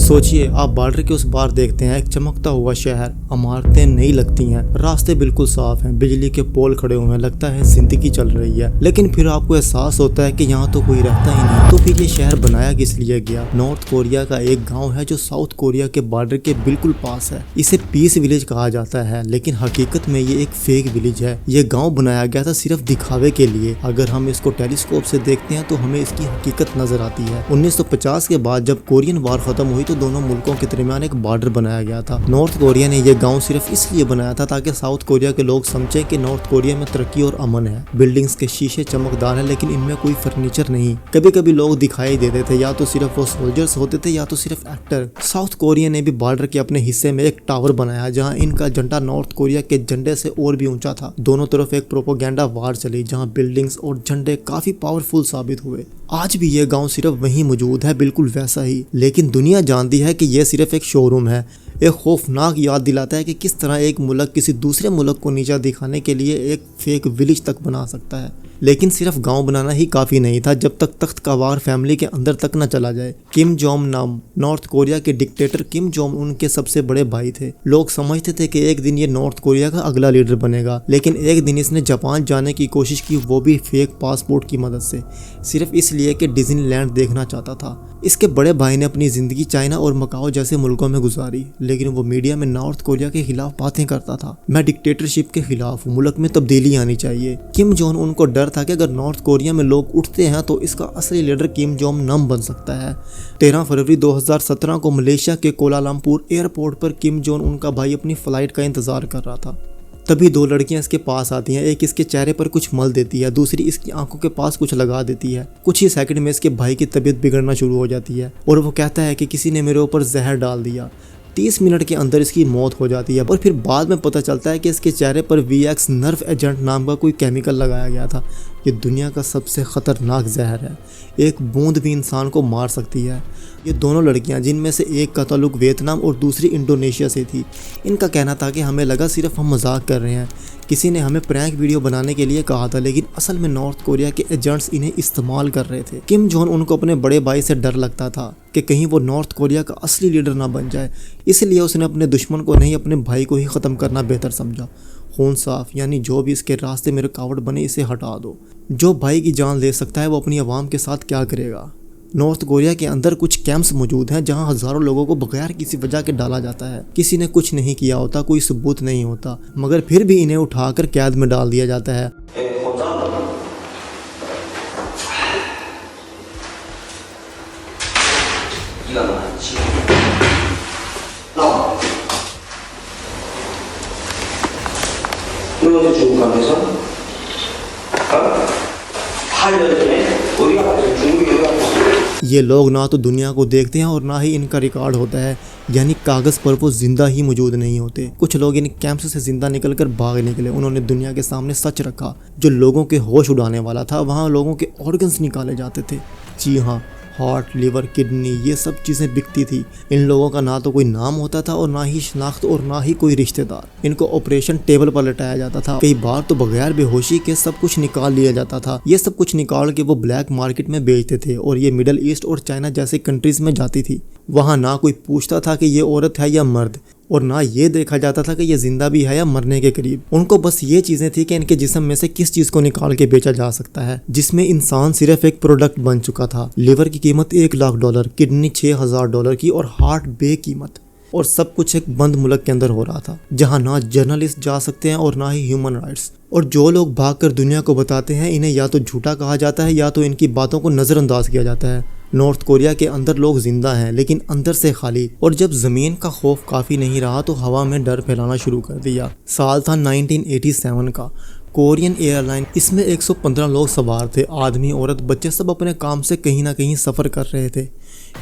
सोचिए, आप बॉर्डर के उस पार देखते हैं एक चमकता हुआ शहर, इमारतें नई लगती हैं, रास्ते बिल्कुल साफ हैं, बिजली के पोल खड़े हुए हैं, लगता है जिंदगी चल रही है। लेकिन फिर आपको एहसास होता है कि यहाँ तो कोई रहता ही नहीं। तो फिर ये शहर बनाया किस लिए गया? नॉर्थ कोरिया का एक गाँव है जो साउथ कोरिया के बॉर्डर के बिल्कुल पास है। इसे पीस विलेज कहा जाता है, लेकिन हकीकत में ये एक फेक विलेज है। ये गाँव बनाया गया था सिर्फ दिखावे के लिए। अगर हम इसको टेलीस्कोप से देखते हैं तो हमें इसकी हकीकत नजर आती है। 1950 के बाद जब कोरियन वार खत्म हुई तो दोनों मुल्कों के दरमियान एक बॉर्डर बनाया गया था। नॉर्थ कोरिया ने यह गांव सिर्फ इसलिए बनाया था ताकि साउथ कोरिया के लोग समझें कि नॉर्थ कोरिया में तरक्की और अमन है। बिल्डिंग्स के शीशे चमकदार हैं, लेकिन इनमें कोई फर्नीचर नहीं। कभी कभी लोग दिखाई देते थे, या तो सिर्फ वो सोल्जर्स होते थे या तो सिर्फ एक्टर। साउथ कोरिया ने भी बॉर्डर के अपने हिस्से में एक टावर बनाया जहाँ इनका झंडा नॉर्थ कोरिया के झंडे से और भी ऊंचा था। दोनों तरफ एक प्रोपोगेंडा वार चली जहाँ बिल्डिंग्स और झंडे काफी पावरफुल साबित हुए। आज भी यह गांव सिर्फ वहीं मौजूद है, बिल्कुल वैसा ही। लेकिन दुनिया जानती है कि यह सिर्फ एक शोरूम है। एक खौफनाक याद दिलाता है कि किस तरह एक मुल्क किसी दूसरे मुल्क को नीचा दिखाने के लिए एक फेक विलेज तक बना सकता है। लेकिन सिर्फ गांव बनाना ही काफ़ी नहीं था जब तक तख्त का वार फैमिली के अंदर तक न चला जाए। किम जोंग नाम नॉर्थ कोरिया के डिक्टेटर किम जोंग उन के सबसे बड़े भाई थे। लोग समझते थे कि एक दिन ये नॉर्थ कोरिया का अगला लीडर बनेगा, लेकिन एक दिन इसने जापान जाने की कोशिश की, वो भी फेक पासपोर्ट की मदद से, सिर्फ इसलिए कि डिज्नीलैंड देखना चाहता था। इसके बड़े भाई ने अपनी ज़िंदगी चाइना और मकाओ जैसे मुल्कों में गुजारी, लेकिन वो मीडिया में नॉर्थ कोरिया के खिलाफ बातें करता था। मैं डिक्टेटरशिप के खिलाफ हूँ, मुल्क में तब्दीली आनी चाहिए। किम जोंग उनको डर था कि अगर नॉर्थ कोरिया में लोग उठते हैं तो इसका असली लीडर किम जोंग नम बन सकता है। 13 फरवरी 2017 को मलेशिया के कोलालमपुर एयरपोर्ट पर किम जोंग उनका भाई अपनी फ्लाइट का इंतजार कर रहा था। तभी दो लड़कियां इसके पास आती हैं। एक इसके चेहरे पर कुछ मल देती है, दूसरी इसकी आंखों के पास कुछ लगा देती है। कुछ ही सेकंड में इसके भाई की तबीयत बिगड़ना शुरू हो जाती है और वो कहता है कि किसी ने मेरे ऊपर जहर डाल दिया। 30 मिनट के अंदर इसकी मौत हो जाती है और फिर बाद में पता चलता है कि इसके चेहरे पर VX नर्व एजेंट नाम का कोई केमिकल लगाया गया था। ये दुनिया का सबसे खतरनाक जहर है, एक बूंद भी इंसान को मार सकती है। ये दोनों लड़कियां, जिनमें से एक का ताल्लुक वियतनाम और दूसरी इंडोनेशिया से थी, इनका कहना था कि हमें लगा सिर्फ हम मजाक कर रहे हैं, किसी ने हमें प्रैंक वीडियो बनाने के लिए कहा था, लेकिन असल में नॉर्थ कोरिया के एजेंट्स इन्हें इस्तेमाल कर रहे थे। किम जोंग उनको अपने बड़े भाई से डर लगता था कि कहीं वो नॉर्थ कोरिया का असली लीडर ना बन जाए, इसलिए उसने अपने दुश्मन को नहीं, अपने भाई को ही ख़त्म करना बेहतर समझा। खून साफ, यानी जो भी इसके रास्ते में रुकावट बने इसे हटा दो। जो भाई की जान ले सकता है वो अपनी आवाम के साथ क्या करेगा? नॉर्थ कोरिया के अंदर कुछ कैंप्स मौजूद हैं जहां हजारों लोगों को बगैर किसी वजह के डाला जाता है। किसी ने कुछ नहीं किया होता, कोई सबूत नहीं होता, मगर फिर भी इन्हें उठाकर कैद में डाल दिया जाता है। ये लोग ना तो दुनिया को देखते हैं और ना ही इनका रिकॉर्ड होता है, यानी कागज़ पर वो जिंदा ही मौजूद नहीं होते। कुछ लोग इन कैंप्स से जिंदा निकलकर भाग निकले। उन्होंने दुनिया के सामने सच रखा। जो लोगों के होश उड़ाने वाला था, वहाँ लोगों के ऑर्गन्स निकाले जाते थे। जी हाँ, हार्ट, लिवर, किडनी, ये सब चीज़ें बिकती थी। इन लोगों का ना तो कोई नाम होता था और ना ही शनाख्त और ना ही कोई रिश्तेदार। इनको ऑपरेशन टेबल पर लटाया जाता था। कई बार तो बगैर बेहोशी के सब कुछ निकाल लिया जाता था। ये सब कुछ निकाल के वो ब्लैक मार्केट में बेचते थे और ये मिडल ईस्ट और चाइना जैसे कंट्रीज में जाती थी। वहाँ ना कोई पूछता था कि ये औरत है या मर्द, और ना ये देखा जाता था कि ये जिंदा भी है या मरने के करीब। उनको बस ये चीजें थी कि इनके जिस्म में से किस चीज को निकाल के बेचा जा सकता है, जिसमें इंसान सिर्फ एक प्रोडक्ट बन चुका था। लिवर की कीमत $1,00,000, किडनी $6,000 की और हार्ट बेकीमत। और सब कुछ एक बंद मुल्क के अंदर हो रहा था जहाँ ना जर्नलिस्ट जा सकते हैं और ना ही ह्यूमन राइट्स। और जो लोग भागकर दुनिया को बताते हैं, इन्हें या तो झूठा कहा जाता है या तो इनकी बातों को नज़रअंदाज किया जाता है। नॉर्थ कोरिया के अंदर लोग जिंदा हैं, लेकिन अंदर से खाली। और जब जमीन का खौफ काफ़ी नहीं रहा तो हवा में डर फैलाना शुरू कर दिया। साल था 1987 का। कोरियन एयरलाइन, इसमें 115 लोग सवार थे। आदमी, औरत, बच्चे सब अपने काम से कहीं ना कहीं सफ़र कर रहे थे।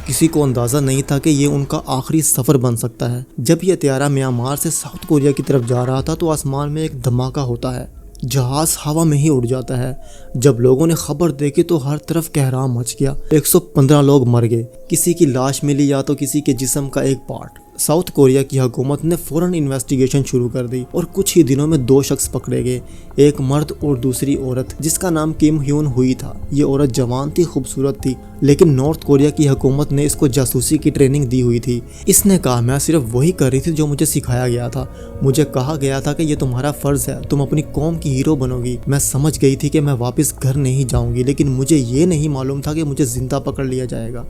किसी को अंदाज़ा नहीं था कि ये उनका आखिरी सफ़र बन सकता है। जब यह त्यारा म्यांमार से साउथ कोरिया की तरफ जा रहा था तो आसमान में एक धमाका होता है। जहाज हवा में ही उड़ जाता है। जब लोगों ने खबर देखी तो हर तरफ कहराम मच गया। 115 लोग मर गए। किसी की लाश मिली या तो किसी के जिस्म का एक पार्ट। साउथ कोरिया की हुकूमत ने फौरन इन्वेस्टिगेशन शुरू कर दी और कुछ ही दिनों में 2 शख्स पकड़े गए, एक मर्द और दूसरी औरत जिसका नाम किम ह्यून हुई था। ये औरत जवान थी, खूबसूरत थी, लेकिन नॉर्थ कोरिया की हुकूमत ने इसको जासूसी की ट्रेनिंग दी हुई थी। इसने कहा मैं सिर्फ वही कर रही थी जो मुझे सिखाया गया था। मुझे कहा गया था कि ये तुम्हारा फर्ज है, तुम अपनी कौम की हीरो बनोगी। मैं समझ गई थी कि मैं वापस घर नहीं जाऊंगी, लेकिन मुझे ये नहीं मालूम था कि मुझे जिंदा पकड़ लिया जाएगा।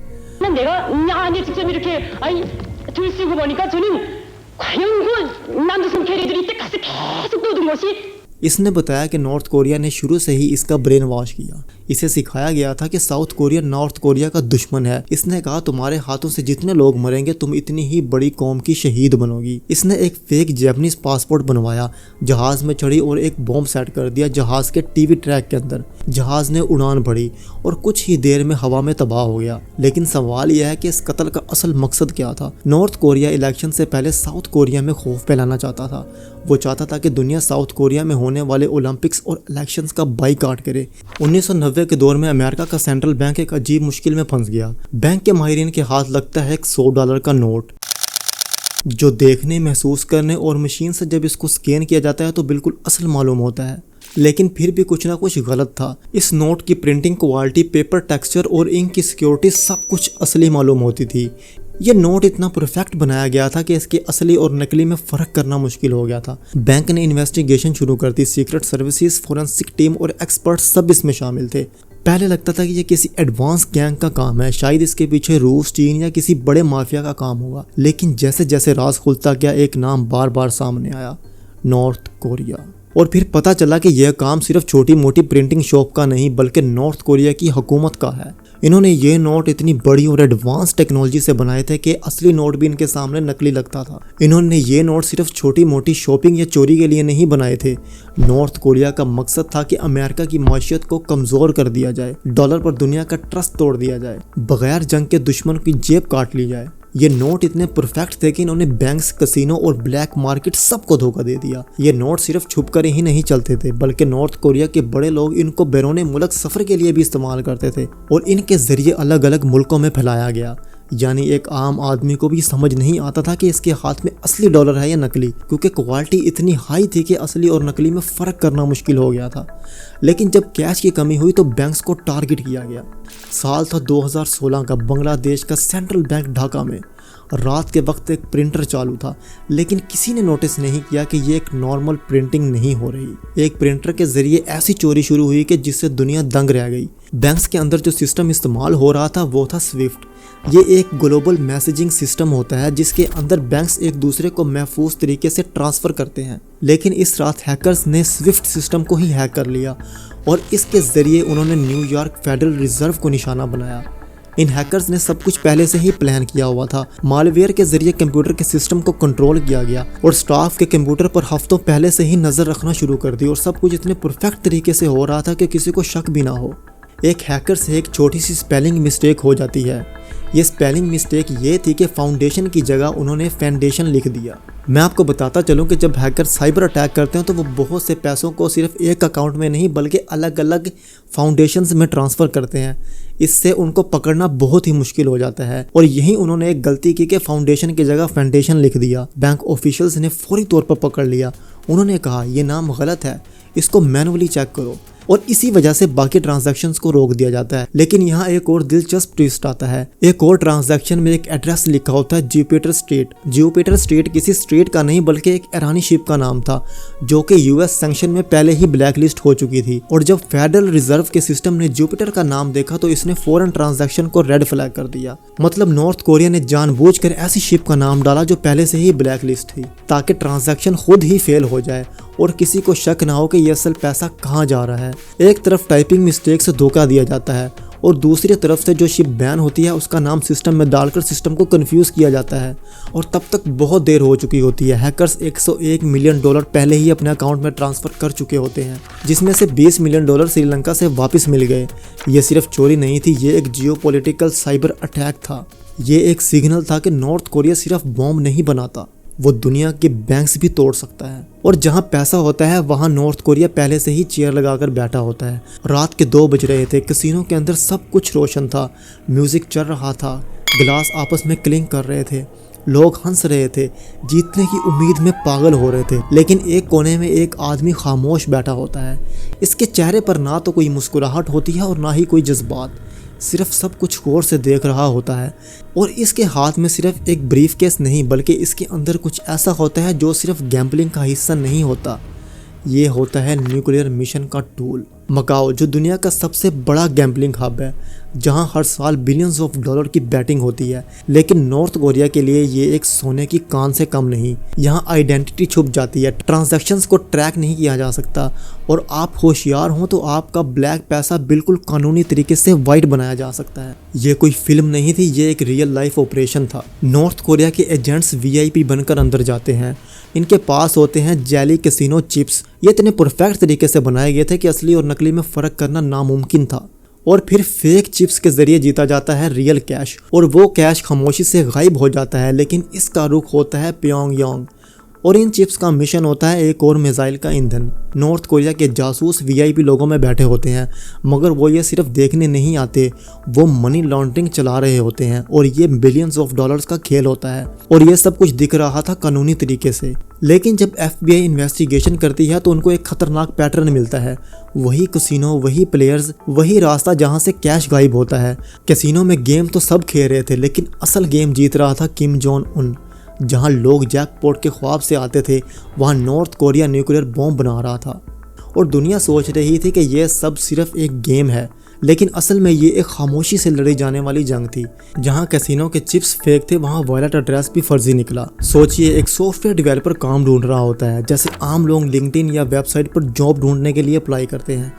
내가 안에 직접 이렇게 들쓰고 보니까 저는 과연 그 남조선 캐리들이 이때 가서 계속 떠든 것이 इसने बताया कि नॉर्थ कोरिया ने शुरू से ही इसका ब्रेन वॉश किया। इसे सिखाया गया था कि साउथ कोरिया नॉर्थ कोरिया का दुश्मन है। इसने कहा तुम्हारे हाथों से जितने लोग मरेंगे तुम इतनी ही बड़ी कौम की शहीद बनोगी। इसने एक फेक जैपनीज पासपोर्ट बनवाया, जहाज में चढ़ी और एक बॉम्ब सेट कर दिया जहाज के टीवी ट्रैक के अंदर। जहाज ने उड़ान भरी और कुछ ही देर में हवा में तबाह हो गया। लेकिन सवाल यह है कि इस कत्ल का असल मकसद क्या था। नॉर्थ कोरिया इलेक्शन से पहले साउथ कोरिया में खौफ फैलाना चाहता था। वो चाहता था कि दुनिया साउथ कोरिया में होने वाले ओलंपिक्स और इलेक्शंस का बाइकआउट करे। 1990 के दौर में अमेरिका का सेंट्रल बैंक एक अजीब मुश्किल में फंस गया। बैंक के माहिरीन के हाथ लगता है एक $100 का नोट, जो देखने, महसूस करने और मशीन से जब इसको स्कैन किया जाता है तो बिल्कुल असल मालूम होता है। लेकिन फिर भी कुछ ना कुछ गलत था। इस नोट की प्रिंटिंग क्वालिटी, पेपर टेक्सचर और इंक की सिक्योरिटी सब कुछ असली मालूम होती थी। ये नोट इतना परफेक्ट बनाया गया था कि इसके असली और नकली में फ़र्क करना मुश्किल हो गया था। बैंक ने इन्वेस्टिगेशन शुरू कर दी। सीक्रेट सर्विसेज, फोरेंसिक टीम और एक्सपर्ट सब इसमें शामिल थे। पहले लगता था कि ये किसी एडवांस गैंग का काम है, शायद इसके पीछे रूस, चीन या किसी बड़े माफिया का काम होगा। लेकिन जैसे जैसे राज खुलता गया एक नाम बार बार सामने आया, नॉर्थ कोरिया। और फिर पता चला कि यह काम सिर्फ छोटी मोटी प्रिंटिंग शॉप का नहीं बल्कि नॉर्थ कोरिया की हुकूमत का है। इन्होंने ये नोट इतनी बड़ी और एडवांस टेक्नोलॉजी से बनाए थे कि असली नोट भी इनके सामने नकली लगता था। इन्होंने ये नोट सिर्फ छोटी मोटी शॉपिंग या चोरी के लिए नहीं बनाए थे। नॉर्थ कोरिया का मकसद था कि अमेरिका की माशियत को कमज़ोर कर दिया जाए, डॉलर पर दुनिया का ट्रस्ट तोड़ दिया जाए, बगैर जंग के दुश्मन की जेब काट ली जाए। ये नोट इतने परफेक्ट थे कि इन्होंने बैंक्स, कसिनो और ब्लैक मार्केट सबको धोखा दे दिया। ये नोट सिर्फ छुप कर ही नहीं चलते थे बल्कि नॉर्थ कोरिया के बड़े लोग इनको बैरून मुल्क सफ़र के लिए भी इस्तेमाल करते थे और इनके जरिए अलग अलग मुल्कों में फैलाया गया। यानी एक आम आदमी को भी समझ नहीं आता था कि इसके हाथ में असली डॉलर है या नकली, क्योंकि क्वालिटी इतनी हाई थी कि असली और नकली में फ़र्क करना मुश्किल हो गया था। लेकिन जब कैश की कमी हुई तो बैंक्स को टारगेट किया गया। साल था 2016 का। बांग्लादेश का सेंट्रल बैंक ढाका में रात के वक्त एक प्रिंटर चालू था, लेकिन किसी ने नोटिस नहीं किया कि ये एक नॉर्मल प्रिंटिंग नहीं हो रही। एक प्रिंटर के जरिए ऐसी चोरी शुरू हुई कि जिससे दुनिया दंग रह गई। बैंक्स के अंदर जो सिस्टम इस्तेमाल हो रहा था वो था स्विफ्ट। ये एक ग्लोबल मैसेजिंग सिस्टम होता है जिसके अंदर बैंक्स एक दूसरे को महफूज तरीके से ट्रांसफ़र करते हैं। लेकिन इस रात हैकर्स ने स्विफ्ट सिस्टम को ही हैक कर लिया और इसके ज़रिए उन्होंने न्यूयॉर्क फेडरल रिजर्व को निशाना बनाया। इन हैकर्स ने सब कुछ पहले से ही प्लान किया हुआ था। मालवेयर के जरिए कंप्यूटर के सिस्टम को कंट्रोल किया गया और स्टाफ के कंप्यूटर पर हफ्तों पहले से ही नज़र रखना शुरू कर दी और सब कुछ इतने परफेक्ट तरीके से हो रहा था कि किसी को शक भी ना हो। एक हैकर से एक छोटी सी स्पेलिंग मिस्टेक हो जाती है। ये स्पेलिंग मिस्टेक ये थी कि फाउंडेशन की जगह उन्होंने फैंडेशन लिख दिया। मैं आपको बताता चलूँ कि जब हैकर साइबर अटैक करते हैं तो वो बहुत से पैसों को सिर्फ एक अकाउंट में नहीं बल्कि अलग अलग फाउंडेशंस में ट्रांसफ़र करते हैं। इससे उनको पकड़ना बहुत ही मुश्किल हो जाता है और यही उन्होंने एक गलती की कि फाउंडेशन की जगह फैंडेशन लिख दिया। बैंक ऑफिशियल्स ने फौरी तौर पर पकड़ लिया। उन्होंने कहा ये नाम गलत है, इसको मैनुअली चेक करो, और इसी वजह से बाकी ट्रांजैक्शंस को रोक दिया जाता है। लेकिन यहाँ एक और दिलचस्प ट्विस्ट आता है। एक और ट्रांजैक्शन में एक एड्रेस लिखा होता है जुपिटर स्ट्रीट। जुपिटर स्ट्रीट किसी स्ट्रीट का नहीं बल्कि एक ईरानी शिप का नाम था जो कि यूएस सैंक्शन में पहले ही ब्लैक लिस्ट हो चुकी थी। और जब फेडरल रिजर्व के सिस्टम ने जुपिटर का नाम देखा तो इसने फौरन ट्रांजैक्शन को रेड फ्लैग कर दिया। मतलब नॉर्थ कोरिया ने जानबूझकर ऐसी शिप का नाम डाला जो पहले से ही ब्लैक लिस्ट थी ताकि ट्रांजैक्शन खुद ही फेल हो जाए और किसी को शक ना हो कि ये असल पैसा कहाँ जा रहा है। एक तरफ टाइपिंग मिस्टेक से धोखा दिया जाता है और दूसरी तरफ से जो शिप बैन होती है उसका नाम सिस्टम में डालकर सिस्टम को कंफ्यूज किया जाता है और तब तक बहुत देर हो चुकी होती है। हैकर्स $101 मिलियन पहले ही अपने अकाउंट में ट्रांसफ़र कर चुके होते हैं, जिसमें से $20 मिलियन श्रीलंका से वापस मिल गए। ये सिर्फ चोरी नहीं थी, ये एक जियोपॉलिटिकल साइबर अटैक था। ये एक सिग्नल था कि नॉर्थ कोरिया सिर्फ बॉम्ब नहीं बनाता, वो दुनिया के बैंक्स भी तोड़ सकता है। और जहाँ पैसा होता है वहाँ नॉर्थ कोरिया पहले से ही चेयर लगाकर बैठा होता है। रात के 2 बज रहे थे। कसिनो के अंदर सब कुछ रोशन था, म्यूजिक चल रहा था, गिलास आपस में क्लिंक कर रहे थे लोग हंस रहे थे, जीतने की उम्मीद में पागल हो रहे थे, लेकिन एक कोने में एक आदमी खामोश बैठा होता है। इसके चेहरे पर ना तो कोई मुस्कुराहट होती है और ना ही कोई जज्बात, सिर्फ सब कुछ गौर से देख रहा होता है। और इसके हाथ में सिर्फ एक ब्रीफकेस नहीं, बल्कि इसके अंदर कुछ ऐसा होता है जो सिर्फ गैम्बलिंग का हिस्सा नहीं होता। ये होता है न्यूक्लियर मिशन का टूल। मकाओ, जो दुनिया का सबसे बड़ा गैम्बलिंग हब है, जहां हर साल बिलियंस ऑफ डॉलर की बैटिंग होती है, लेकिन नॉर्थ कोरिया के लिए ये एक सोने की कान से कम नहीं। यहाँ आइडेंटिटी छुप जाती है, ट्रांजैक्शंस को ट्रैक नहीं किया जा सकता, और आप होशियार हों तो आपका ब्लैक पैसा बिल्कुल कानूनी तरीके से वाइट बनाया जा सकता है। ये कोई फिल्म नहीं थी, ये एक रियल लाइफ ऑपरेशन था। नॉर्थ कोरिया के एजेंट्स VIP बनकर अंदर जाते हैं। इनके पास होते हैं जेली कैसीनो चिप्स। ये इतने परफेक्ट तरीके से बनाए गए थे कि असली और नकली में फ़र्क करना नामुमकिन था। और फिर फेक चिप्स के जरिए जीता जाता है रियल कैश, और वो कैश खामोशी से गायब हो जाता है। लेकिन इसका रुख होता है प्योंगयांग, और इन चिप्स का मिशन होता है एक और मिसाइल का ईंधन। नॉर्थ कोरिया के जासूस VIP लोगों में बैठे होते हैं, मगर वो ये सिर्फ देखने नहीं आते, वो मनी लॉन्ड्रिंग चला रहे होते हैं, और ये बिलियंस ऑफ डॉलर्स का खेल होता है। और ये सब कुछ दिख रहा था कानूनी तरीके से। लेकिन जब FBI इन्वेस्टिगेशन करती है तो उनको एक खतरनाक पैटर्न मिलता है। वही कैसीनो, वही प्लेयर्स, वही रास्ता जहाँ से कैश गायब होता है। कैसीनो में गेम तो सब खेल रहे थे, लेकिन असल गेम जीत रहा था किम जोंग उन। जहां लोग जैकपॉट के ख्वाब से आते थे, वहां नॉर्थ कोरिया न्यूक्लियर बॉम्ब बना रहा था। और दुनिया सोच रही थी कि यह सब सिर्फ एक गेम है, लेकिन असल में ये एक खामोशी से लड़ी जाने वाली जंग थी। जहां कैसीनो के चिप्स फेक थे, वहां वॉलेट एड्रेस भी फर्जी निकला। सोचिए, एक सॉफ्टवेयर डेवलपर काम ढूंढ रहा होता है, जैसे आम लोग लिंक्डइन या वेबसाइट पर जॉब ढूंढने के लिए अप्लाई करते हैं।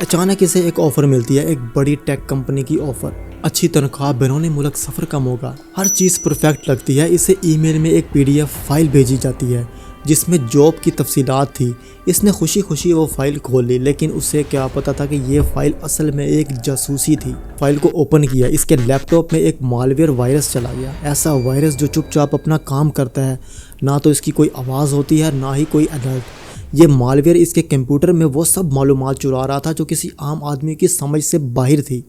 अचानक इसे एक ऑफर मिलती है, एक बड़ी टेक कंपनी की ऑफर। अच्छी तनख्वाह, बैरून मुल्क सफ़र का मौका, हर चीज़ परफेक्ट लगती है। इसे ईमेल में एक PDF फाइल भेजी जाती है जिसमें जॉब की तफसीलात थी। इसने खुशी खुशी वो फाइल खोल ली, लेकिन उसे क्या पता था कि ये फाइल असल में एक जासूसी थी। फाइल को ओपन किया, इसके लैपटॉप में एक मालवेयर वायरस चला गया। ऐसा वायरस जो चुपचाप अपना काम करता है, ना तो इसकी कोई आवाज़ होती है, ना ही कोई अलर्ट। ये मालवेयर इसके कंप्यूटर में वो सब मालूमात चुरा रहा था जो किसी आम आदमी की समझ से बाहर थी।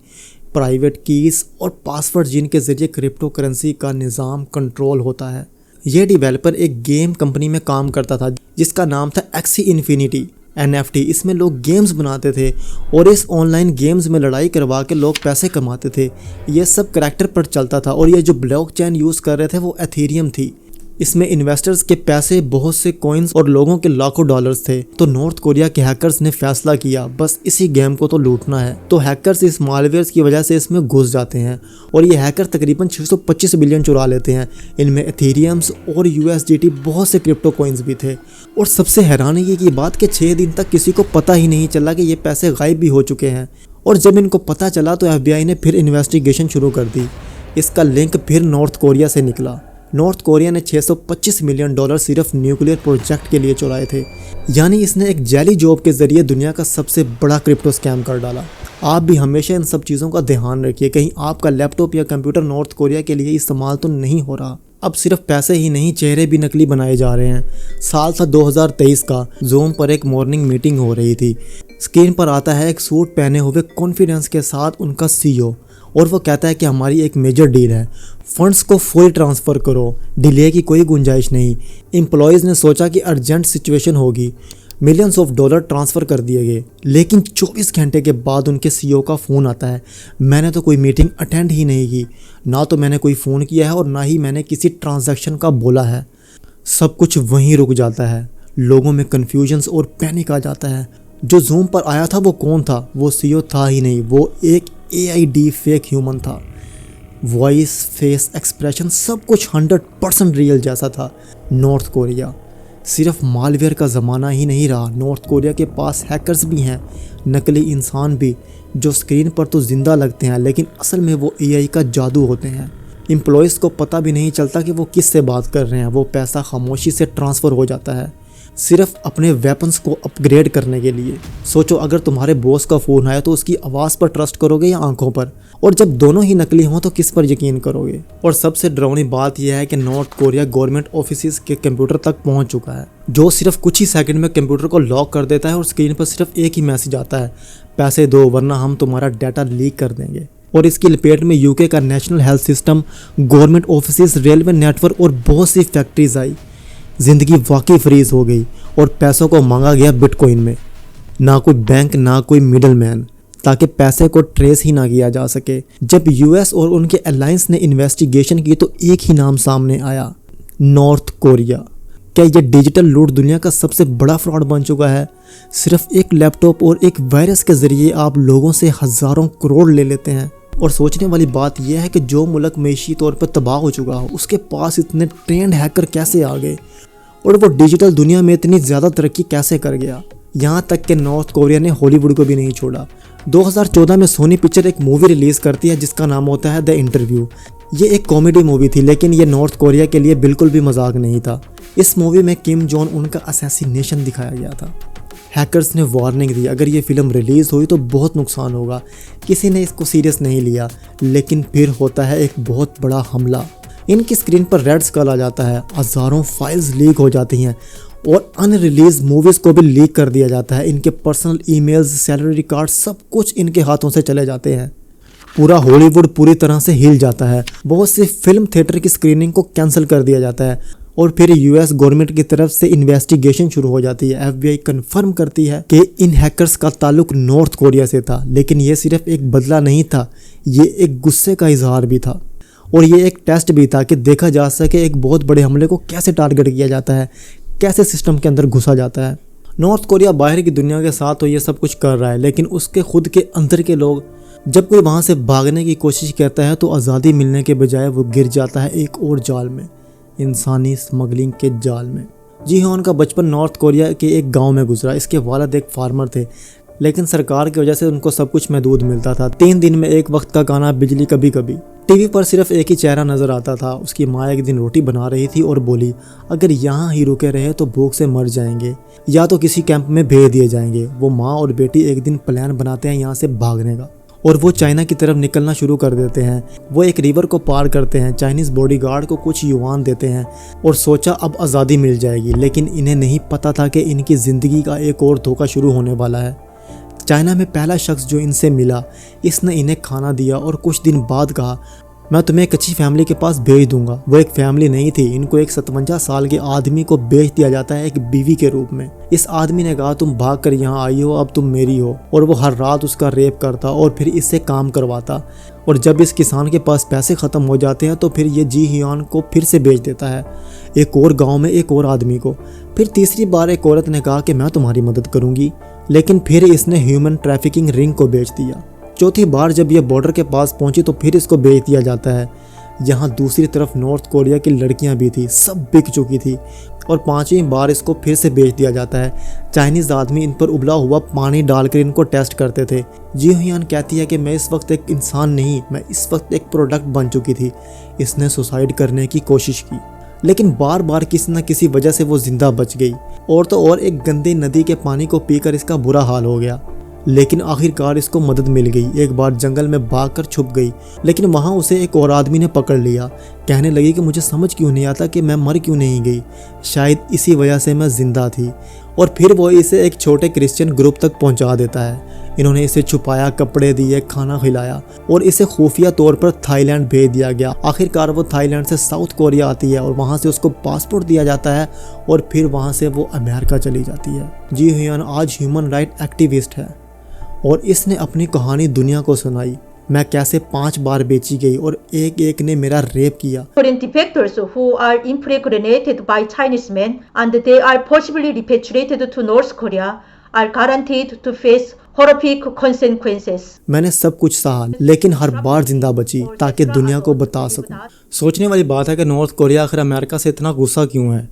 प्राइवेट कीज़ और पासवर्ड जिनके ज़रिए क्रिप्टो करेंसी का निज़ाम कंट्रोल होता है। ये डेवलपर एक गेम कंपनी में काम करता था जिसका नाम था एक्सी इन्फिनिटी NFT। इसमें लोग गेम्स बनाते थे और इस ऑनलाइन गेम्स में लड़ाई करवा के लोग पैसे कमाते थे। ये सब करैक्टर पर चलता था, और ये जो ब्लॉकचेन यूज़ कर रहे थे वो एथेरियम थी। इसमें इन्वेस्टर्स के पैसे, बहुत से कॉइन्स और लोगों के लाखों डॉलर्स थे। तो नॉर्थ कोरिया के हैकर्स ने फैसला किया, बस इसी गेम को तो लूटना है। तो हैकर्स इस मालवेयर्स की वजह से इसमें घुस जाते हैं, और ये हैकर तकरीबन 625 बिलियन चुरा लेते हैं। इनमें एथेरियम्स और USDT, बहुत से क्रिप्टो कॉइन्स भी थे। और सबसे हैरानी की बात कि 6 दिन तक किसी को पता ही नहीं चला कि ये पैसे गायब भी हो चुके हैं। और जब इनको पता चला तो FBI ने फिर इन्वेस्टिगेशन शुरू कर दी। इसका लिंक फिर नॉर्थ कोरिया से निकला। नॉर्थ कोरिया ने 625 मिलियन डॉलर सिर्फ न्यूक्लियर प्रोजेक्ट के लिए चुराए थे। यानी इसने एक जैली जॉब के जरिए दुनिया का सबसे बड़ा क्रिप्टो स्कैम कर डाला। आप भी हमेशा इन सब चीज़ों का ध्यान रखिए, कहीं आपका लैपटॉप या कंप्यूटर नॉर्थ कोरिया के लिए इस्तेमाल तो नहीं हो रहा। अब सिर्फ पैसे ही नहीं, चेहरे भी नकली बनाए जा रहे हैं। साल था 2023 का। ज़ूम पर एक मॉर्निंग मीटिंग हो रही थी। स्क्रीन पर आता है एक सूट पहने हुए कॉन्फिडेंस के साथ उनका CEO, और वो कहता है कि हमारी एक मेजर डील है, फंड्स को फुल ट्रांसफ़र करो, डिले की कोई गुंजाइश नहीं। एम्प्लॉयज़ ने सोचा कि अर्जेंट सिचुएशन होगी, मिलियंस ऑफ डॉलर ट्रांसफ़र कर दिए गए। लेकिन 24 घंटे के बाद उनके CEO का फ़ोन आता है, मैंने तो कोई मीटिंग अटेंड ही नहीं की, ना तो मैंने कोई फ़ोन किया है और ना ही मैंने किसी ट्रांजैक्शन का बोला है। सब कुछ वहीं रुक जाता है। लोगों में कन्फ्यूजन्स और पैनिक आ जाता है। जो जूम पर आया था वो कौन था? वो CEO था ही नहीं, वो एक AI डीप फेक ह्यूमन था। वॉइस, फेस एक्सप्रेशन सब कुछ 100% रियल जैसा था। नॉर्थ कोरिया सिर्फ मालवेयर का ज़माना ही नहीं रहा, नॉर्थ कोरिया के पास हैकर्स भी हैं, नकली इंसान भी, जो स्क्रीन पर तो ज़िंदा लगते हैं लेकिन असल में वो AI का जादू होते हैं। एम्प्लॉयज़ को पता भी नहीं चलता कि वो किस से बात कर रहे हैं, वो पैसा खामोशी से ट्रांसफ़र हो जाता है सिर्फ अपने वेपन्स को अपग्रेड करने के लिए। सोचो, अगर तुम्हारे बॉस का फ़ोन आया तो उसकी आवाज़ पर ट्रस्ट करोगे या आंखों पर? और जब दोनों ही नकली हों तो किस पर यकीन करोगे? और सबसे डरावनी बात यह है कि नॉर्थ कोरिया गवर्नमेंट ऑफिस के कंप्यूटर तक पहुंच चुका है, जो सिर्फ कुछ ही सेकंड में कंप्यूटर को लॉक कर देता है और स्क्रीन पर सिर्फ एक ही मैसेज आता है, पैसे दो वरना हम तुम्हारा डाटा लीक कर देंगे। और इसकी लपेट में यूके का national health system, government office, railway network और बहुत सी फैक्ट्रीज आई। ज़िंदगी वाकई फ्रीज हो गई और पैसों को मांगा गया बिटकॉइन में। ना कोई बैंक, ना कोई मिडल मैन, ताकि पैसे को ट्रेस ही ना किया जा सके। जब यूएस और उनके अलायंस ने इन्वेस्टिगेशन की तो एक ही नाम सामने आया, नॉर्थ कोरिया। क्या ये डिजिटल लूट दुनिया का सबसे बड़ा फ्रॉड बन चुका है? सिर्फ एक लैपटॉप और एक वायरस के जरिए आप लोगों से हज़ारों करोड़ ले लेते हैं। और सोचने वाली बात यह है कि जो मुल्क मैशी तौर पर तबाह हो चुका हो, उसके पास इतने ट्रेंड हैकर कैसे आ गए और वो डिजिटल दुनिया में इतनी ज़्यादा तरक्की कैसे कर गया। यहाँ तक कि नॉर्थ कोरिया ने हॉलीवुड को भी नहीं छोड़ा। 2014 में सोनी पिक्चर एक मूवी रिलीज़ करती है जिसका नाम होता है द इंटरव्यू। ये एक कॉमेडी मूवी थी, लेकिन ये नॉर्थ कोरिया के लिए बिल्कुल भी मजाक नहीं था। इस मूवी में किम जोंग उन का असैसिनेशन दिखाया गया था। हैकर्स ने वार्निंग दी, अगर ये फिल्म रिलीज़ हुई तो बहुत नुकसान होगा। किसी ने इसको सीरियस नहीं लिया, लेकिन फिर होता है एक बहुत बड़ा हमला। इनकी स्क्रीन पर रेड स्कल आ जाता है, हज़ारों फाइल्स लीक हो जाती हैं और अनरिलीज मूवीज़ को भी लीक कर दिया जाता है। इनके पर्सनल ईमेल्स, सैलरी रिकॉर्ड, सब कुछ इनके हाथों से चले जाते हैं। पूरा हॉलीवुड पूरी तरह से हिल जाता है। बहुत सी फिल्म थिएटर की स्क्रीनिंग को कैंसिल कर दिया जाता है और फिर यूएस गवर्नमेंट की तरफ से इन्वेस्टिगेशन शुरू हो जाती है। एफबीआई कंफर्म करती है कि इन हैकर्स का ताल्लुक नॉर्थ कोरिया से था, लेकिन ये सिर्फ एक बदला नहीं था, ये एक गुस्से का इजहार भी था और ये एक टेस्ट भी था कि देखा जा सके एक बहुत बड़े हमले को कैसे टारगेट किया जाता है, कैसे सिस्टम के अंदर घुसा जाता है। नॉर्थ कोरिया बाहर की दुनिया के साथ तो ये सब कुछ कर रहा है, लेकिन उसके खुद के अंदर के लोग, जब कोई वहाँ से भागने की कोशिश करता है तो आज़ादी मिलने के बजाय वो गिर जाता है एक और जाल में, इंसानी स्मगलिंग के जाल में। जी हाँ, उनका बचपन नॉर्थ कोरिया के एक गांव में गुजरा। इसके वालिद एक फार्मर थे, लेकिन सरकार की वजह से उनको सब कुछ महदूद मिलता था। 3 दिन में एक वक्त का खाना, बिजली कभी कभी। टीवी पर सिर्फ एक ही चेहरा नजर आता था। उसकी माँ एक दिन रोटी बना रही थी और बोली, अगर यहाँ ही रुके रहे तो भूख से मर जाएंगे या तो किसी कैंप में भेज दिए जाएंगे। वो माँ और बेटी एक दिन प्लान बनाते हैं यहाँ से भागने का और वो चाइना की तरफ निकलना शुरू कर देते हैं। वो एक रिवर को पार करते हैं, चाइनीज़ बॉडीगार्ड को कुछ युआन देते हैं और सोचा अब आज़ादी मिल जाएगी, लेकिन इन्हें नहीं पता था कि इनकी ज़िंदगी का एक और धोखा शुरू होने वाला है। चाइना में पहला शख्स जो इनसे मिला, इसने इन्हें खाना दिया और कुछ दिन बाद कहा, मैं तुम्हें एक अच्छी फैमिली के पास भेज दूंगा। वो एक फैमिली नहीं थी, इनको एक 57 साल के आदमी को बेच दिया जाता है एक बीवी के रूप में। इस आदमी ने कहा, तुम भाग कर यहाँ आई हो, अब तुम मेरी हो। और वो हर रात उसका रेप करता और फिर इससे काम करवाता। और जब इस किसान के पास पैसे ख़त्म हो जाते हैं तो फिर ये जी हियान को फिर से बेच देता है एक और गाँव में एक और आदमी को। फिर तीसरी बार एक औरत ने कहा कि मैं तुम्हारी मदद करूँगी, लेकिन फिर इसने ह्यूमन ट्रैफिकिंग रिंग को बेच दिया। चौथी बार जब ये बॉर्डर के पास पहुंची तो फिर इसको बेच दिया जाता है। यहाँ दूसरी तरफ नॉर्थ कोरिया की लड़कियां भी थी, सब बिक चुकी थी। और 5वीं बार इसको फिर से बेच दिया जाता है। चाइनीज़ आदमी इन पर उबला हुआ पानी डालकर इनको टेस्ट करते थे। जी हियान कहती है कि मैं इस वक्त एक इंसान नहीं, मैं इस वक्त एक प्रोडक्ट बन चुकी थी। इसने सुसाइड करने की कोशिश की, लेकिन बार बार किसी न किसी वजह से वो जिंदा बच गई। और तो और एक गंदी नदी के पानी को पीकर इसका बुरा हाल हो गया, लेकिन आखिरकार इसको मदद मिल गई। एक बार जंगल में भागकर छुप गई, लेकिन वहाँ उसे एक और आदमी ने पकड़ लिया। कहने लगी कि मुझे समझ क्यों नहीं आता कि मैं मर क्यों नहीं गई, शायद इसी वजह से मैं जिंदा थी। और फिर वो इसे एक छोटे क्रिश्चियन ग्रुप तक पहुँचा देता है। इन्होंने इसे छुपाया, कपड़े दिए, खाना खिलाया और इसे खुफिया तौर पर थाईलैंड भेज दिया गया। आखिरकार वो थाईलैंड से साउथ कोरिया आती है और वहाँ से उसको पासपोर्ट दिया जाता है और फिर वहाँ से वो अमेरिका चली जाती है। जी हियान आज ह्यूमन राइट एक्टिविस्ट है और इसने अपनी कहानी दुनिया को सुनाई। मैं कैसे 5 बार बेची गई और एक एक ने मेरा रेप किया। Foreign defectors who are impregnated by Chinese men and they are possibly repatriated to North Korea are guaranteed to face horrific consequences. मैंने सब कुछ सहा, लेकिन हर बार जिंदा बची ताकि दुनिया को बता सकूं। सोचने वाली बात है कि नॉर्थ कोरिया आखिर अमेरिका से इतना गुस्सा क्यों है।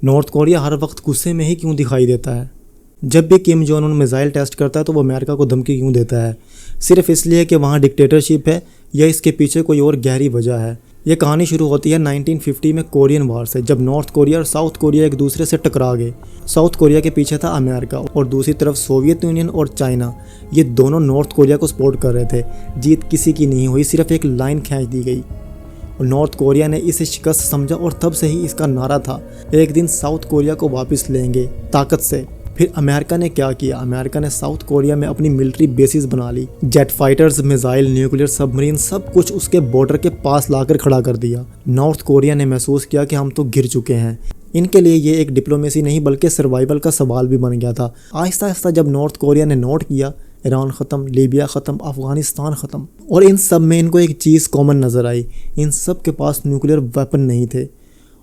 नॉर्थ कोरिया हर वक्त गुस्से में ही क्यों दिखाई देता है। जब भी Kim Jong Un missile test करता है तो वो अमेरिका को धमकी क्यों देता है, सिर्फ इसलिए कि वहाँ डिक्टेटरशिप है या इसके पीछे कोई और गहरी वजह है। ये कहानी शुरू होती है 1950 में कोरियन वार से, जब नॉर्थ कोरिया और साउथ कोरिया एक दूसरे से टकरा गए। साउथ कोरिया के पीछे था अमेरिका और दूसरी तरफ सोवियत यूनियन और चाइना। ये दोनों नॉर्थ कोरिया को सपोर्ट कर रहे थे। जीत किसी की नहीं हुई, सिर्फ एक लाइन खींच दी गई और नॉर्थ कोरिया ने इसे शिकस्त समझा और तब से ही इसका नारा था, एक दिन साउथ कोरिया को वापस लेंगे ताकत से। फिर अमेरिका ने क्या किया, अमेरिका ने साउथ कोरिया में अपनी मिलिट्री बेसिस बना ली, jet fighters, missile, nuclear submarine सब कुछ उसके बॉर्डर के पास लाकर खड़ा कर दिया। नॉर्थ कोरिया ने महसूस किया कि हम तो गिर चुके हैं। इनके लिए ये एक डिप्लोमेसी नहीं बल्कि सर्वाइवल का सवाल भी बन गया था। आहिस्ता आहिस्ता जब नॉर्थ कोरिया ने नोट किया, ईरान ख़त्म, लीबिया ख़त्म, अफ़गानिस्तान ख़त्म, और इन सब में इनको एक चीज़ कॉमन नज़र आई, इन सब के पास न्यूक्लियर वेपन नहीं थे।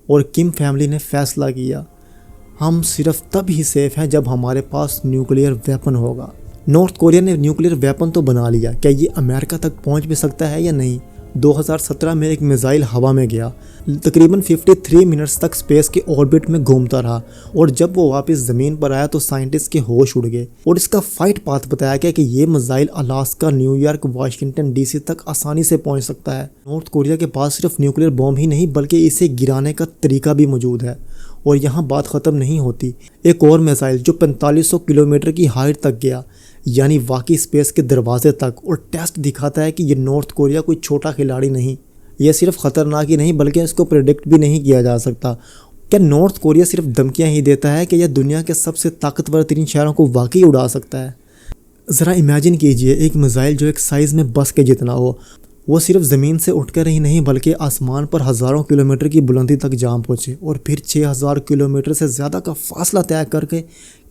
और किम फैमिली ने फैसला किया, हम सिर्फ तब ही सेफ़ हैं जब हमारे पास न्यूक्लियर वेपन होगा। नॉर्थ कोरिया ने न्यूक्लियर वेपन तो बना लिया, क्या ये अमेरिका तक पहुंच भी सकता है या नहीं? 2017 में एक मिसाइल हवा में गया, तकरीबन 53 मिनट्स तक स्पेस के ऑर्बिट में घूमता रहा, और जब वो वापस ज़मीन पर आया तो साइंटिस्ट के होश उड़ गए और इसका फाइट पाथ बताया गया कि ये missile Alaska, New York, Washington DC तक आसानी से पहुंच सकता है। नॉर्थ कोरिया के पास सिर्फ न्यूक्लियर बॉम्ब ही नहीं बल्कि इसे गिराने का तरीका भी मौजूद है। और यहाँ बात ख़त्म नहीं होती, एक और मिसाइल जो 4500 किलोमीटर की हाइट तक गया, यानी वाकई स्पेस के दरवाजे तक, और टेस्ट दिखाता है कि ये नॉर्थ कोरिया कोई छोटा खिलाड़ी नहीं, ये सिर्फ ख़तरनाक ही नहीं बल्कि इसको प्रेडिक्ट भी नहीं किया जा सकता। क्या नॉर्थ कोरिया सिर्फ धमकियाँ ही देता है कि यह दुनिया के सबसे ताकतवर 3 शहरों को वाकई उड़ा सकता है? ज़रा इमेजिन कीजिए, एक मिसाइल जो एक साइज़ में बस के जितना हो, वो सिर्फ ज़मीन से उठकर ही नहीं बल्कि आसमान पर हज़ारों किलोमीटर की बुलंदी तक जा पहुँचे और फिर 6000 किलोमीटर से ज़्यादा का फासला तय करके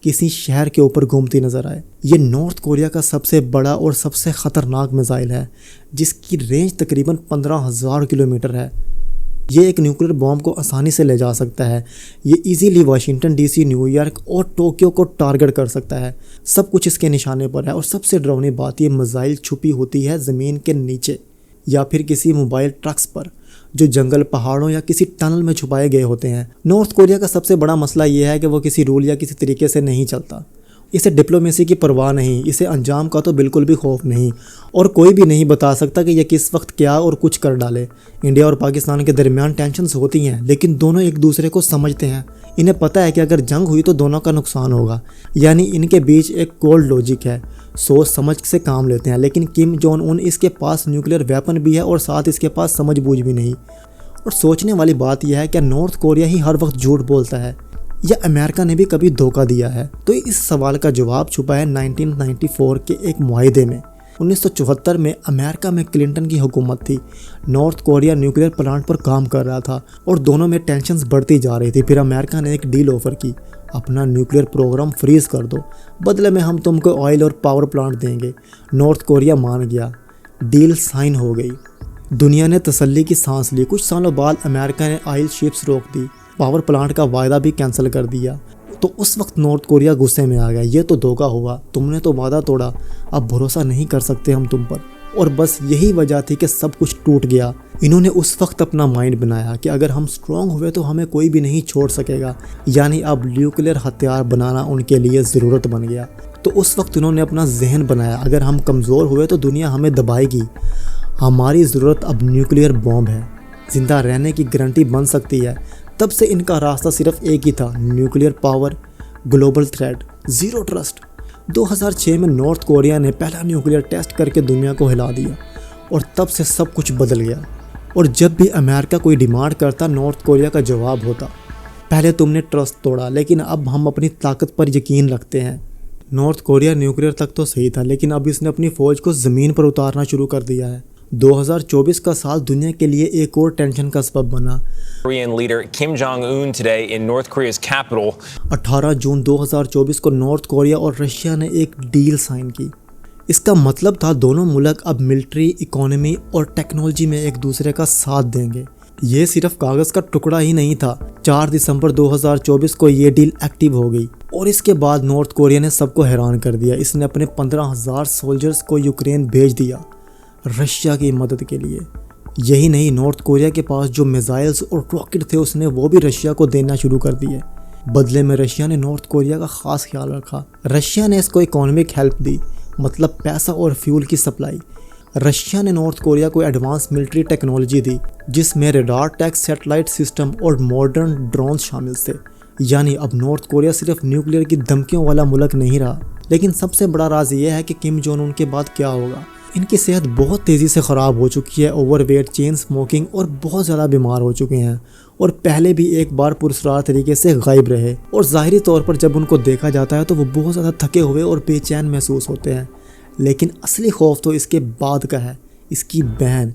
किसी शहर के ऊपर घूमती नज़र आए। ये नॉर्थ कोरिया का सबसे बड़ा और सबसे ख़तरनाक मिसाइल है जिसकी रेंज तकरीबन 15000 किलोमीटर है। ये एक न्यूक्लियर बॉम्ब को आसानी से ले जा सकता है। ये इजीली वाशिंगटन डीसी, न्यूयॉर्क और टोक्यो को टारगेट कर सकता है। सब कुछ इसके निशाने पर है और सबसे डरावनी बात, ये मिसाइल छुपी होती है ज़मीन के नीचे या फिर किसी मोबाइल ट्रक्स पर जो जंगल, पहाड़ों या किसी टनल में छुपाए गए होते हैं। नॉर्थ कोरिया का सबसे बड़ा मसला ये है कि वो किसी रूल या किसी तरीके से नहीं चलता। इसे डिप्लोमेसी की परवाह नहीं, इसे अंजाम का तो बिल्कुल भी खौफ नहीं, और कोई भी नहीं बता सकता कि यह किस वक्त क्या और कुछ कर डाले। इंडिया और पाकिस्तान के दरमियान टेंशन्स होती हैं लेकिन दोनों एक दूसरे को समझते हैं। इन्हें पता है कि अगर जंग हुई तो दोनों का नुकसान होगा, यानी इनके बीच एक कोल्ड लॉजिक है, सोच समझ से काम लेते हैं। लेकिन किम जोंग उन इसके पास न्यूक्लियर वेपन भी है और साथ इसके पास समझ बूझ भी नहीं। और सोचने वाली बात यह है कि नॉर्थ कोरिया ही हर वक्त झूठ बोलता है या अमेरिका ने भी कभी धोखा दिया है? तो इस सवाल का जवाब छुपा है 1994 के एक मुआहदे में। 1974 में अमेरिका में क्लिंटन की हुकूमत थी। नॉर्थ कोरिया न्यूक्लियर प्लांट पर काम कर रहा था और दोनों में टेंशन्स बढ़ती जा रही थी। फिर अमेरिका ने एक डील ऑफर की, अपना न्यूक्लियर प्रोग्राम फ्रीज कर दो, बदले में हम तुमको ऑयल और पावर प्लांट देंगे। नॉर्थ कोरिया मान गया, डील साइन हो गई। दुनिया ने तसल्ली की सांस ली। कुछ सालों बाद अमेरिका ने ऑयल शिप्स रोक दी, पावर प्लांट का वायदा भी कैंसिल कर दिया। तो उस वक्त नॉर्थ कोरिया गुस्से में आ गया, ये तो धोखा हुआ, तुमने तो वादा तोड़ा, अब भरोसा नहीं कर सकते हम तुम पर। और बस यही वजह थी कि सब कुछ टूट गया। इन्होंने उस वक्त अपना माइंड बनाया कि अगर हम स्ट्रॉन्ग हुए तो हमें कोई भी नहीं छोड़ सकेगा, यानी अब न्यूक्लियर हथियार बनाना उनके लिए ज़रूरत बन गया। तो उस वक्त उन्होंने अपना जहन बनाया, अगर हम कमज़ोर हुए तो दुनिया हमें दबाएगी, हमारी ज़रूरत अब न्यूक्लियर बॉम्ब है, ज़िंदा रहने की गारंटी बन सकती है। तब से इनका रास्ता सिर्फ एक ही था, nuclear power, global threat, zero trust. 2006 में नॉर्थ कोरिया ने पहला न्यूक्लियर टेस्ट करके दुनिया को हिला दिया और तब से सब कुछ बदल गया। और जब भी अमेरिका कोई डिमांड करता, नॉर्थ कोरिया का जवाब होता, पहले तुमने ट्रस्ट तोड़ा लेकिन अब हम अपनी ताकत पर यकीन रखते हैं। नॉर्थ कोरिया न्यूक्लियर तक तो सही था लेकिन अब इसने अपनी फ़ौज को ज़मीन पर उतारना शुरू कर दिया है। 2024 का साल दुनिया के लिए एक और टेंशन का सबब बना। Korean leader Kim Jong-un today in North Korea's capital. 18 जून 2024 को नॉर्थ कोरिया और रशिया ने एक डील साइन की। इसका मतलब था दोनों मुल्क अब मिलिट्री, इकोनॉमी और टेक्नोलॉजी में एक दूसरे का साथ देंगे। ये सिर्फ कागज़ का टुकड़ा ही नहीं था। 4 दिसंबर 2024 को ये डील एक्टिव हो गई और इसके बाद नॉर्थ कोरिया ने सबको हैरान कर दिया। इसने अपने 15,000 सोल्जर्स को यूक्रेन भेज दिया रशिया की मदद के लिए। यही नहीं, नॉर्थ कोरिया के पास जो मिसाइल्स और रॉकेट थे उसने वो भी रशिया को देना शुरू कर दिए। बदले में रशिया ने नॉर्थ कोरिया का ख़ास ख्याल रखा। रशिया ने इसको इकोनॉमिक हेल्प दी, मतलब पैसा और फ्यूल की सप्लाई। रशिया ने नॉर्थ कोरिया को एडवांस मिलिट्री टेक्नोलॉजी दी जिसमें रडार टैक, सैटेलाइट सिस्टम और मॉडर्न ड्रोन शामिल थे। यानी अब नॉर्थ कोरिया सिर्फ न्यूक्लियर की धमकियों वाला मुल्क नहीं रहा। लेकिन सबसे बड़ा राज ये है कि किम जोंग उन के बाद क्या होगा। इनकी सेहत बहुत तेज़ी से ख़राब हो चुकी है, ओवरवेट, चेन स्मोकिंग और बहुत ज़्यादा बीमार हो चुके हैं। और पहले भी एक बार पुरस्कार तरीके से गायब रहे। और ज़ाहिरी तौर पर जब उनको देखा जाता है तो वो बहुत ज़्यादा थके हुए और बेचैन महसूस होते हैं। लेकिन असली खौफ तो इसके बाद का है। इसकी बहन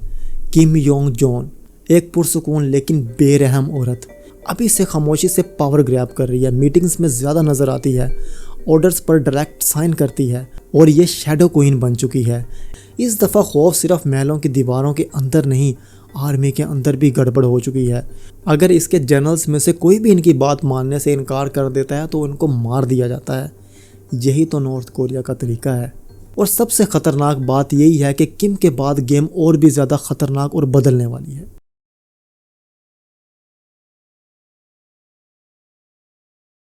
किम योंग जॉन, एक पुरसुकून लेकिन बेरहम औरत, अभी से खामोशी से पावर ग्रैब कर रही है, मीटिंग्स में ज़्यादा नज़र आती है, ऑर्डर्स पर डायरेक्ट साइन करती है और ये शैडो क्वीन बन चुकी है। इस दफ़ा खौफ सिर्फ महलों की दीवारों के अंदर नहीं, आर्मी के अंदर भी गड़बड़ हो चुकी है। अगर इसके जनरल्स में से कोई भी इनकी बात मानने से इनकार कर देता है तो इनको मार दिया जाता है। यही तो नॉर्थ कोरिया का तरीका है। और सबसे ख़तरनाक बात यही है कि किम के बाद गेम और भी ज़्यादा ख़तरनाक और बदलने वाली है।